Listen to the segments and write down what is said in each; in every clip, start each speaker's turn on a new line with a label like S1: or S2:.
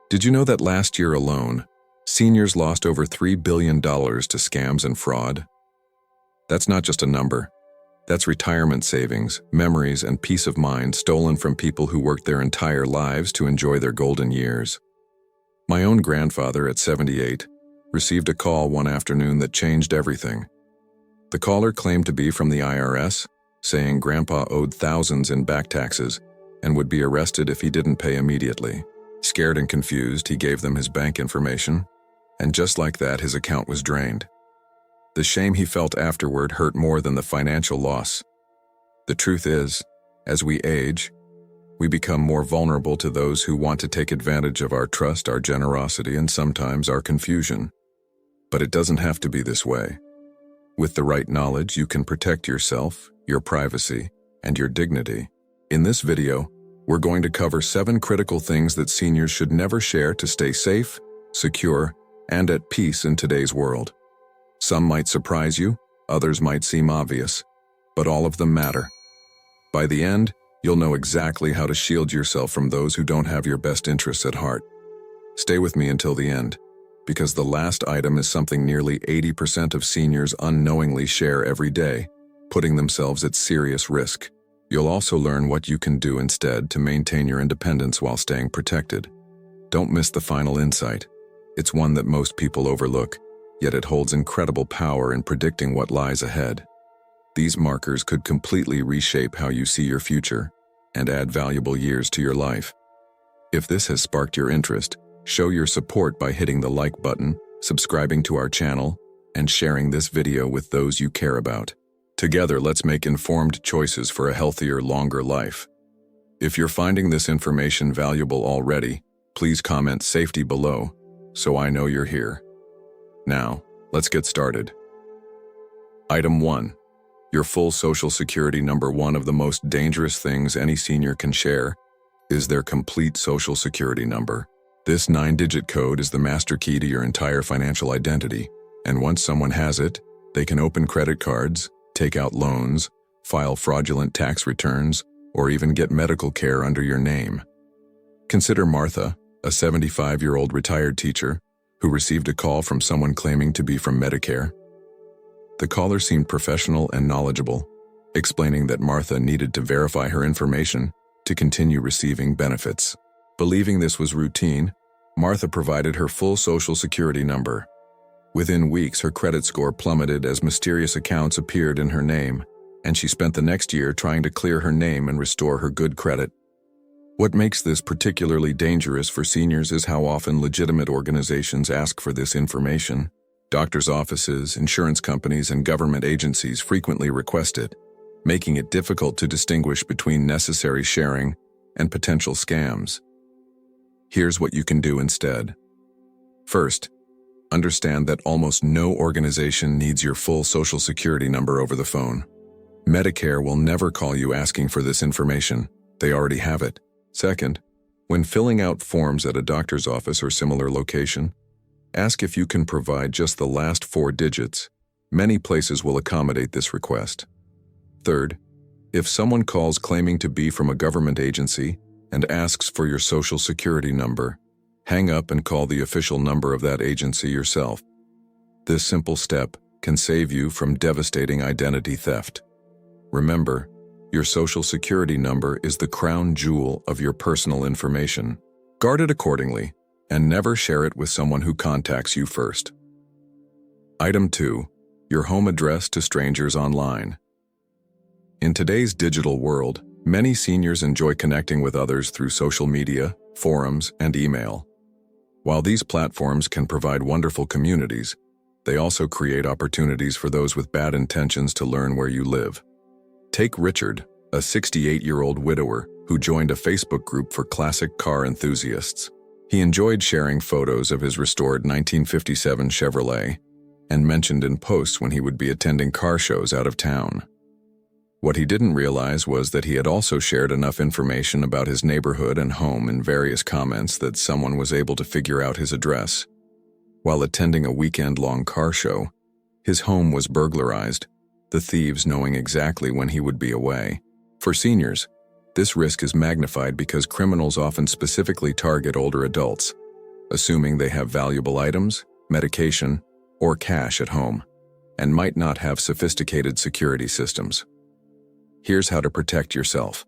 S1: Did you know that last year alone, seniors lost over $3 billion to scams and fraud? That's not just a number. That's retirement savings, memories, and peace of mind stolen from people who worked their entire lives to enjoy their golden years. My own grandfather, at 78, received a call one afternoon that changed everything. The caller claimed to be from the IRS, saying Grandpa owed thousands in back taxes and would be arrested if he didn't pay immediately. Scared and confused, he gave them his bank information, and just like that, his account was drained. The shame he felt afterward hurt more than the financial loss. The truth is, as we age, we become more vulnerable to those who want to take advantage of our trust, our generosity, and sometimes our confusion. But it doesn't have to be this way. With the right knowledge, you can protect yourself, your privacy, and your dignity. In this video, we're going to cover 7 critical things that seniors should never share to stay safe, secure, and at peace in today's world. Some might surprise you, others might seem obvious, but all of them matter. By the end, you'll know exactly how to shield yourself from those who don't have your best interests at heart. Stay with me until the end, because the last item is something nearly 80% of seniors unknowingly share every day, putting themselves at serious risk. You'll also learn what you can do instead to maintain your independence while staying protected. Don't miss the final insight. It's one that most people overlook, yet it holds incredible power in predicting what lies ahead. These markers could completely reshape how you see your future and add valuable years to your life. If this has sparked your interest, show your support by hitting the like button, subscribing to our channel, and sharing this video with those you care about. Together, let's make informed choices for a healthier, longer life. If you're finding this information valuable already, please comment safety below so I know you're here. Now, let's get started. Item 1. Your full Social Security number. One of the most dangerous things any senior can share is their complete Social Security number. This 9-digit code is the master key to your entire financial identity, and once someone has it, they can open credit cards, take out loans, file fraudulent tax returns, or even get medical care under your name. Consider Martha, a 75-year-old retired teacher, who received a call from someone claiming to be from Medicare. The caller seemed professional and knowledgeable, explaining that Martha needed to verify her information to continue receiving benefits. Believing this was routine, Martha provided her full Social Security number. Within weeks, her credit score plummeted as mysterious accounts appeared in her name, and she spent the next year trying to clear her name and restore her good credit. What makes this particularly dangerous for seniors is how often legitimate organizations ask for this information. Doctors' offices, insurance companies, and government agencies frequently request it, making it difficult to distinguish between necessary sharing and potential scams. Here's what you can do instead. First, understand that almost no organization needs your full Social Security number over the phone. Medicare will never call you asking for this information. They already have it. Second, when filling out forms at a doctor's office or similar location, ask if you can provide just the last 4 digits. Many places will accommodate this request. Third, if someone calls claiming to be from a government agency and asks for your Social Security number, hang up and call the official number of that agency yourself. This simple step can save you from devastating identity theft. Remember, your Social Security number is the crown jewel of your personal information. Guard it accordingly, and never share it with someone who contacts you first. Item 2. Your home address to strangers online. In today's digital world, many seniors enjoy connecting with others through social media, forums, and email. While these platforms can provide wonderful communities, they also create opportunities for those with bad intentions to learn where you live. Take Richard, a 68-year-old widower who joined a Facebook group for classic car enthusiasts. He enjoyed sharing photos of his restored 1957 Chevrolet and mentioned in posts when he would be attending car shows out of town. What he didn't realize was that he had also shared enough information about his neighborhood and home in various comments that someone was able to figure out his address. While attending a weekend-long car show, his home was burglarized, the thieves knowing exactly when he would be away. For seniors, this risk is magnified because criminals often specifically target older adults, assuming they have valuable items, medication, or cash at home, and might not have sophisticated security systems. Here's how to protect yourself.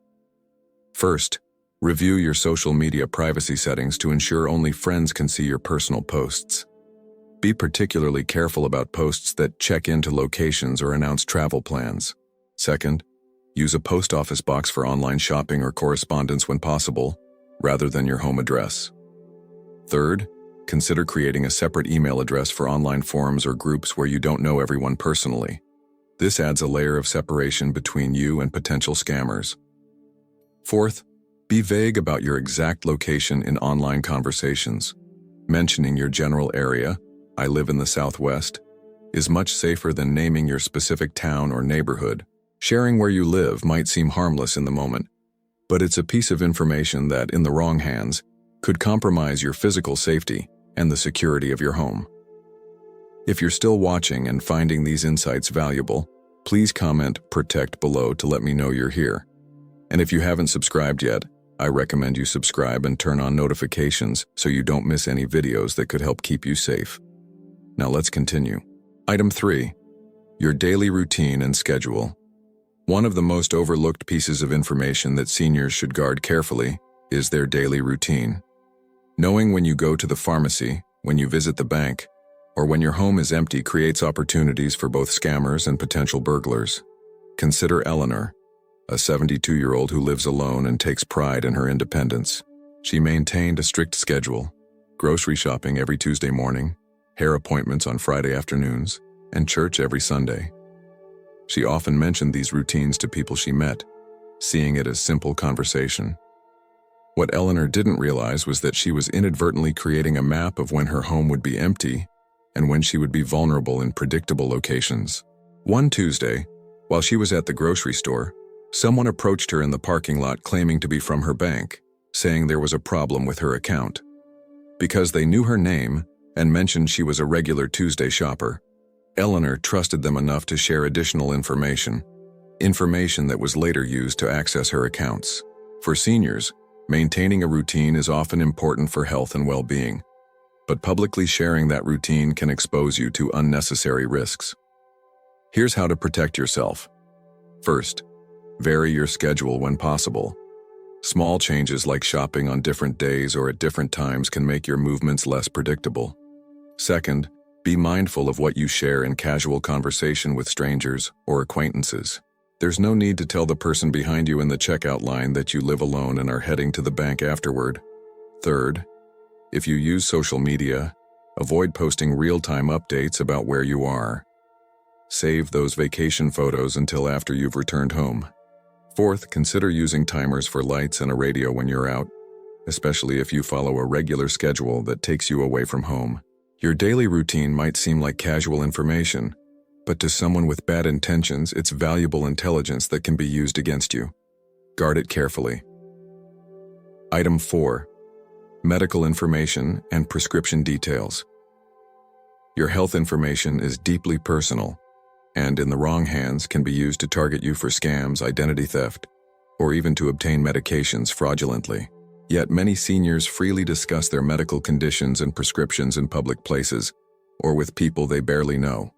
S1: First, review your social media privacy settings to ensure only friends can see your personal posts. Be particularly careful about posts that check into locations or announce travel plans. Second, use a post office box for online shopping or correspondence when possible, rather than your home address. Third, consider creating a separate email address for online forums or groups where you don't know everyone personally. This adds a layer of separation between you and potential scammers. Fourth, be vague about your exact location in online conversations. Mentioning your general area, "I live in the Southwest," is much safer than naming your specific town or neighborhood. Sharing where you live might seem harmless in the moment, but it's a piece of information that, in the wrong hands, could compromise your physical safety and the security of your home. If you're still watching and finding these insights valuable, please comment "Protect" below to let me know you're here. And if you haven't subscribed yet, I recommend you subscribe and turn on notifications so you don't miss any videos that could help keep you safe. Now let's continue. Item 3. Your daily routine and schedule. One of the most overlooked pieces of information that seniors should guard carefully is their daily routine. Knowing when you go to the pharmacy, when you visit the bank, or when your home is empty creates opportunities for both scammers and potential burglars. Consider Eleanor, a 72-year-old who lives alone and takes pride in her independence. She maintained a strict schedule: grocery shopping every Tuesday morning, hair appointments on Friday afternoons, and church every Sunday. She often mentioned these routines to people she met, seeing it as simple conversation. What Eleanor didn't realize was that she was inadvertently creating a map of when her home would be empty and when she would be vulnerable in predictable locations. One Tuesday, while she was at the grocery store, someone approached her in the parking lot claiming to be from her bank, saying there was a problem with her account. Because they knew her name and mentioned she was a regular Tuesday shopper, Eleanor trusted them enough to share additional information that was later used to access her accounts. For seniors, maintaining a routine is often important for health and well-being, but publicly sharing that routine can expose you to unnecessary risks. Here's how to protect yourself. First, vary your schedule when possible. Small changes like shopping on different days or at different times can make your movements less predictable. Second, be mindful of what you share in casual conversation with strangers or acquaintances. There's no need to tell the person behind you in the checkout line that you live alone and are heading to the bank afterward. Third, if you use social media, avoid posting real-time updates about where you are. Save those vacation photos until after you've returned home. Fourth, consider using timers for lights and a radio when you're out, especially if you follow a regular schedule that takes you away from home. Your daily routine might seem like casual information, but to someone with bad intentions, it's valuable intelligence that can be used against you. Guard it carefully. Item 4. Medical information and prescription details. Your health information is deeply personal, and in the wrong hands can be used to target you for scams, identity theft, or even to obtain medications fraudulently. Yet many seniors freely discuss their medical conditions and prescriptions in public places, or with people they barely know.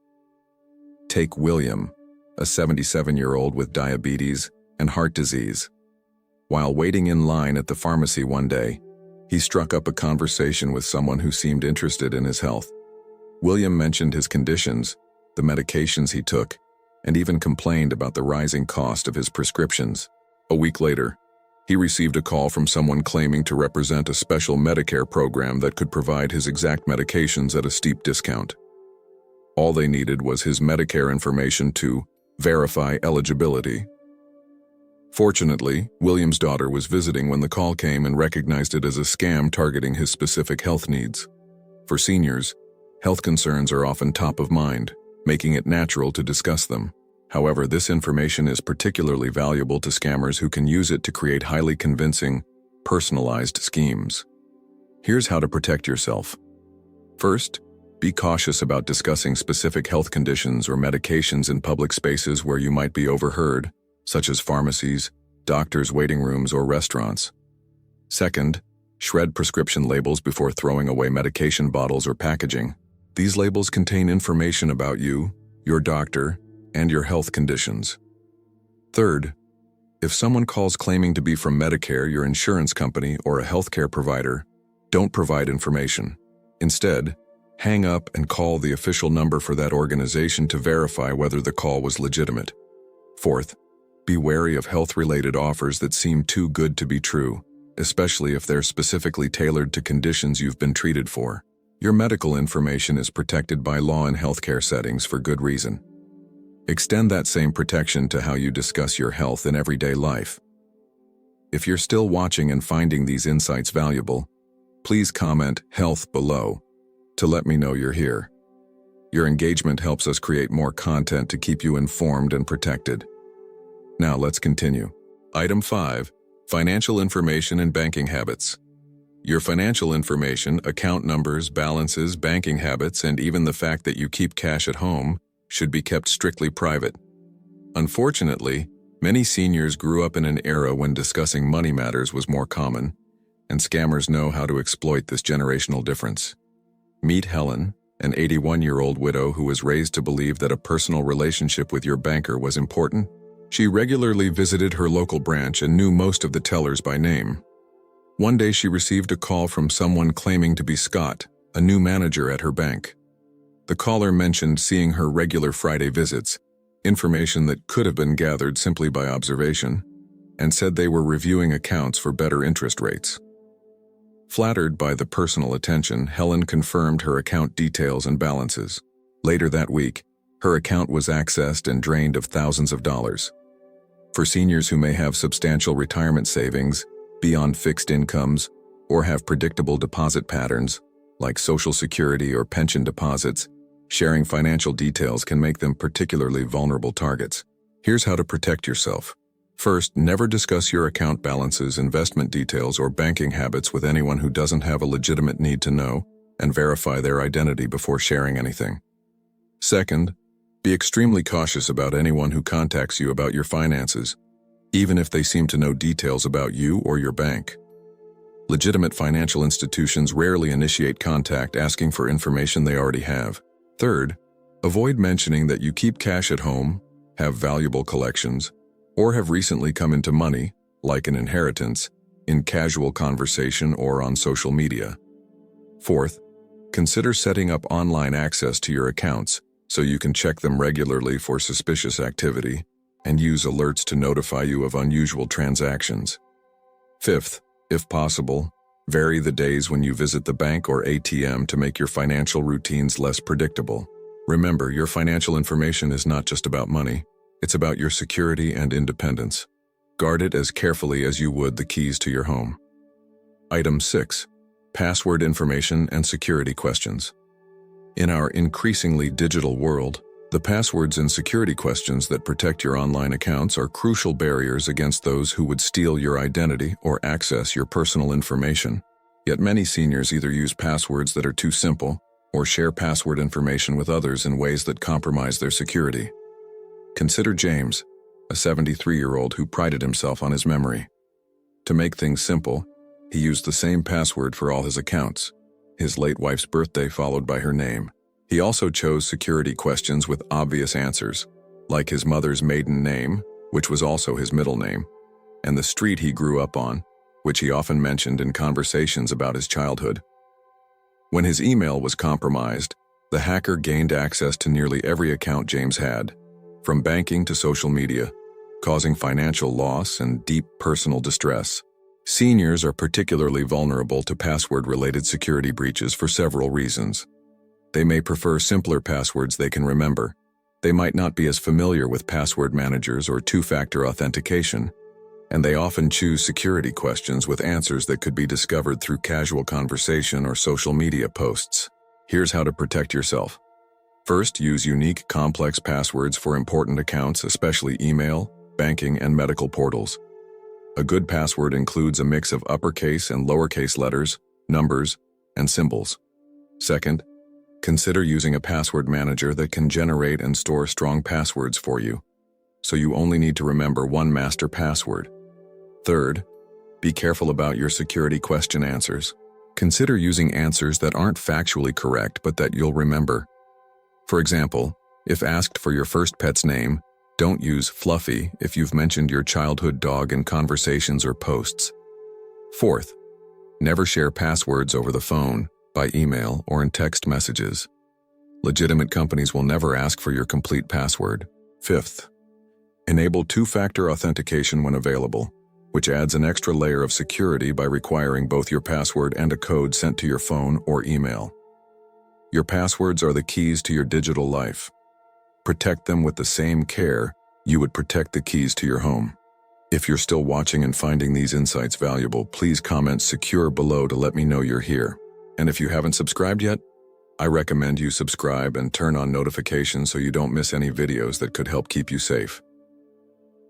S1: Take William, a 77-year-old with diabetes and heart disease. While waiting in line at the pharmacy one day, he struck up a conversation with someone who seemed interested in his health. William mentioned his conditions, the medications he took, and even complained about the rising cost of his prescriptions. A week later, he received a call from someone claiming to represent a special Medicare program that could provide his exact medications at a steep discount. All they needed was his Medicare information to verify eligibility. Fortunately, William's daughter was visiting when the call came and recognized it as a scam targeting his specific health needs. For seniors, health concerns are often top of mind, making it natural to discuss them. However, this information is particularly valuable to scammers who can use it to create highly convincing, personalized schemes. Here's how to protect yourself. First, be cautious about discussing specific health conditions or medications in public spaces where you might be overheard, such as pharmacies, doctors' waiting rooms, or restaurants. Second, Shred prescription labels before throwing away medication bottles or packaging. These labels contain information about you, your doctor, and your health conditions. Third, if someone calls claiming to be from Medicare, your insurance company, or a healthcare provider, don't provide information. Instead, hang up and call the official number for that organization to verify whether the call was legitimate. Fourth, be wary of health-related offers that seem too good to be true, especially if they're specifically tailored to conditions you've been treated for. Your medical information is protected by law in healthcare settings for good reason. Extend that same protection to how you discuss your health in everyday life. If you're still watching and finding these insights valuable, please comment "health" below to let me know you're here. Your engagement helps us create more content to keep you informed and protected. Now let's continue. Item 5. Financial information and banking habits. Your financial information, account numbers, balances, banking habits, and even the fact that you keep cash at home should be kept strictly private. Unfortunately, many seniors grew up in an era when discussing money matters was more common, and scammers know how to exploit this generational difference. Meet Helen, an 81-year-old widow who was raised to believe that a personal relationship with your banker was important. She regularly visited her local branch and knew most of the tellers by name. One day she received a call from someone claiming to be Scott, a new manager at her bank. The caller mentioned seeing her regular Friday visits, information that could have been gathered simply by observation, and said they were reviewing accounts for better interest rates. Flattered by the personal attention, Helen confirmed her account details and balances. Later that week, her account was accessed and drained of thousands of dollars. For seniors who may have substantial retirement savings, be on fixed incomes, or have predictable deposit patterns, like Social Security or pension deposits, sharing financial details can make them particularly vulnerable targets. Here's how to protect yourself. First, never discuss your account balances, investment details, or banking habits with anyone who doesn't have a legitimate need to know, and verify their identity before sharing anything. Second, be extremely cautious about anyone who contacts you about your finances, even if they seem to know details about you or your bank. Legitimate financial institutions rarely initiate contact asking for information they already have. Third, avoid mentioning that you keep cash at home, have valuable collections, or have recently come into money, like an inheritance, in casual conversation or on social media. Fourth, consider setting up online access to your accounts so you can check them regularly for suspicious activity and use alerts to notify you of unusual transactions. Fifth, if possible, vary the days when you visit the bank or ATM to make your financial routines less predictable. Remember, your financial information is not just about money, it's about your security and independence. Guard it as carefully as you would the keys to your home. Item 6. Password information and security questions. In our increasingly digital world, the passwords and security questions that protect your online accounts are crucial barriers against those who would steal your identity or access your personal information. Yet many seniors either use passwords that are too simple or share password information with others in ways that compromise their security. Consider James, a 73-year-old who prided himself on his memory. To make things simple, he used the same password for all his accounts, his late wife's birthday followed by her name. He also chose security questions with obvious answers, like his mother's maiden name, which was also his middle name, and the street he grew up on, which he often mentioned in conversations about his childhood. When his email was compromised, the hacker gained access to nearly every account James had, from banking to social media, causing financial loss and deep personal distress. Seniors are particularly vulnerable to password-related security breaches for several reasons. They may prefer simpler passwords they can remember. They might not be as familiar with password managers or two-factor authentication, and they often choose security questions with answers that could be discovered through casual conversation or social media posts. Here's how to protect yourself. First, use unique, complex passwords for important accounts, especially email, banking, and medical portals. A good password includes a mix of uppercase and lowercase letters, numbers, and symbols. Second, consider using a password manager that can generate and store strong passwords for you, so you only need to remember one master password. Third, Be careful about your security question answers. Consider using answers that aren't factually correct but that you'll remember. For example, if asked for your first pet's name, don't use Fluffy if you've mentioned your childhood dog in conversations or posts. Fourth, never share passwords over the phone, by email, or in text messages. Legitimate companies will never ask for your complete password. Fifth, enable two-factor authentication when available, which adds an extra layer of security by requiring both your password and a code sent to your phone or email. Your passwords are the keys to your digital life. Protect them with the same care you would protect the keys to your home. If you're still watching and finding these insights valuable, please comment secure below to let me know you're here. And if you haven't subscribed yet, I recommend you subscribe and turn on notifications so you don't miss any videos that could help keep you safe.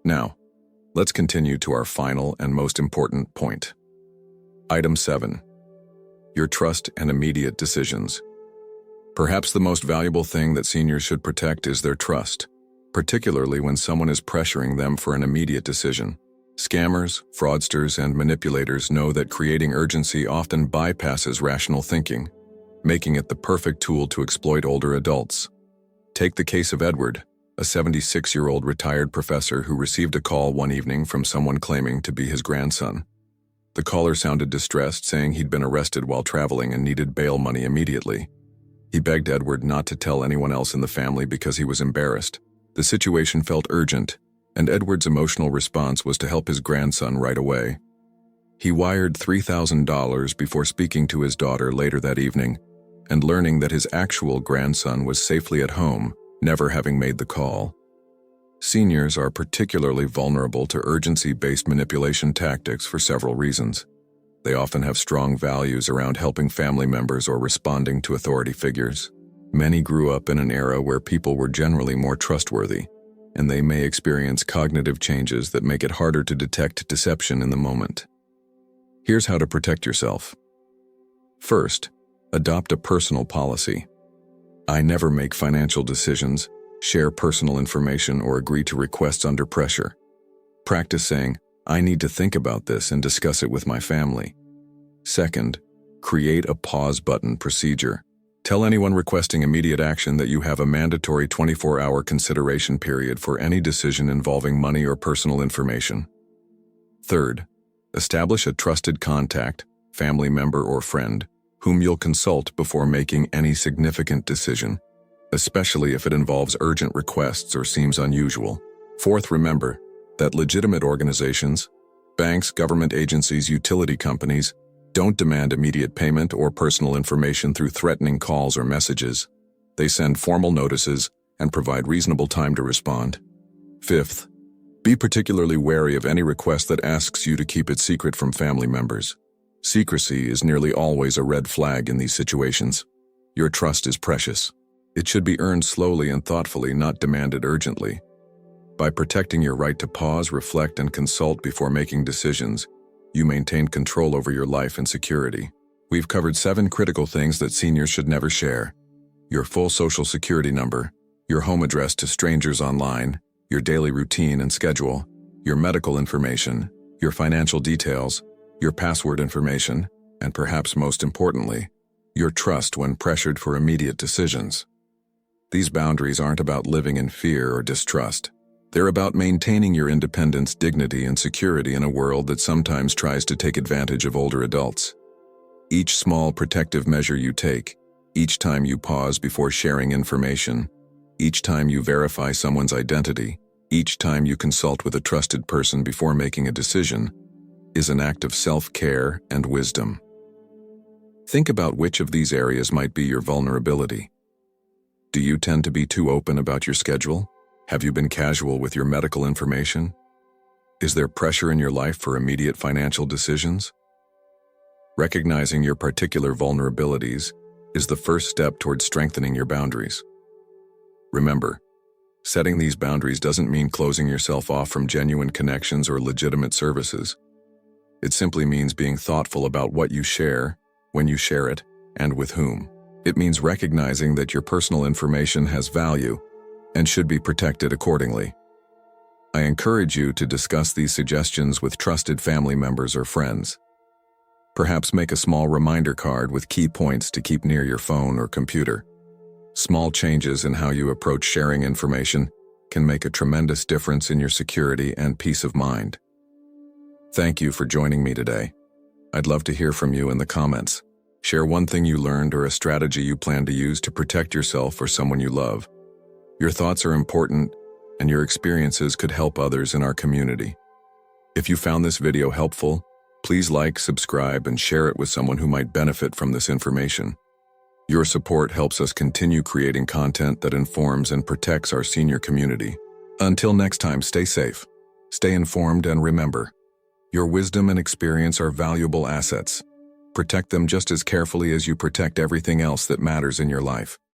S1: Now, let's continue to our final and most important point. Item 7. Your trust and immediate decisions. Perhaps the most valuable thing that seniors should protect is their trust, particularly when someone is pressuring them for an immediate decision. Scammers, fraudsters, and manipulators know that creating urgency often bypasses rational thinking, making it the perfect tool to exploit older adults. Take the case of Edward, a 76-year-old retired professor who received a call one evening from someone claiming to be his grandson. The caller sounded distressed, saying he'd been arrested while traveling and needed bail money immediately. He begged Edward not to tell anyone else in the family because he was embarrassed. The situation felt urgent, and Edward's emotional response was to help his grandson right away. He wired $3,000 before speaking to his daughter later that evening, and learning that his actual grandson was safely at home, never having made the call. Seniors are particularly vulnerable to urgency-based manipulation tactics for several reasons. They often have strong values around helping family members or responding to authority figures. Many grew up in an era where people were generally more trustworthy, and they may experience cognitive changes that make it harder to detect deception in the moment. Here's how to protect yourself. First, adopt a personal policy. I never make financial decisions, share personal information, or agree to requests under pressure. Practice saying, I need to think about this and discuss it with my family. Second, create a pause button procedure. Tell anyone requesting immediate action that you have a mandatory 24-hour consideration period for any decision involving money or personal information. Third, establish a trusted contact, family member or friend, whom you'll consult before making any significant decision, especially if it involves urgent requests or seems unusual. Fourth, remember that legitimate organizations, banks, government agencies, utility companies, don't demand immediate payment or personal information through threatening calls or messages. They send formal notices and provide reasonable time to respond. Fifth, be particularly wary of any request that asks you to keep it secret from family members. Secrecy is nearly always a red flag in these situations. Your trust is precious. It should be earned slowly and thoughtfully, not demanded urgently. By protecting your right to pause, reflect, and consult before making decisions, you maintain control over your life and security. We've covered 7 critical things that seniors should never share: your full social security number, your home address to strangers online, your daily routine and schedule, your medical information, your financial details, your password information, and perhaps most importantly, your trust when pressured for immediate decisions. These boundaries aren't about living in fear or distrust. They're about maintaining your independence, dignity, and security in a world that sometimes tries to take advantage of older adults. Each small protective measure you take, each time you pause before sharing information, each time you verify someone's identity, each time you consult with a trusted person before making a decision, is an act of self-care and wisdom. Think about which of these areas might be your vulnerability. Do you tend to be too open about your schedule? Have you been casual with your medical information? Is there pressure in your life for immediate financial decisions? Recognizing your particular vulnerabilities is the first step toward strengthening your boundaries. Remember, setting these boundaries doesn't mean closing yourself off from genuine connections or legitimate services. It simply means being thoughtful about what you share, when you share it, and with whom. It means recognizing that your personal information has value and should be protected accordingly. I encourage you to discuss these suggestions with trusted family members or friends. Perhaps make a small reminder card with key points to keep near your phone or computer. Small changes in how you approach sharing information can make a tremendous difference in your security and peace of mind. Thank you for joining me today. I'd love to hear from you in the comments. Share one thing you learned or a strategy you plan to use to protect yourself or someone you love. Your thoughts are important, and your experiences could help others in our community. If you found this video helpful, please like, subscribe, and share it with someone who might benefit from this information. Your support helps us continue creating content that informs and protects our senior community. Until next time, stay safe, stay informed, and remember, your wisdom and experience are valuable assets. Protect them just as carefully as you protect everything else that matters in your life.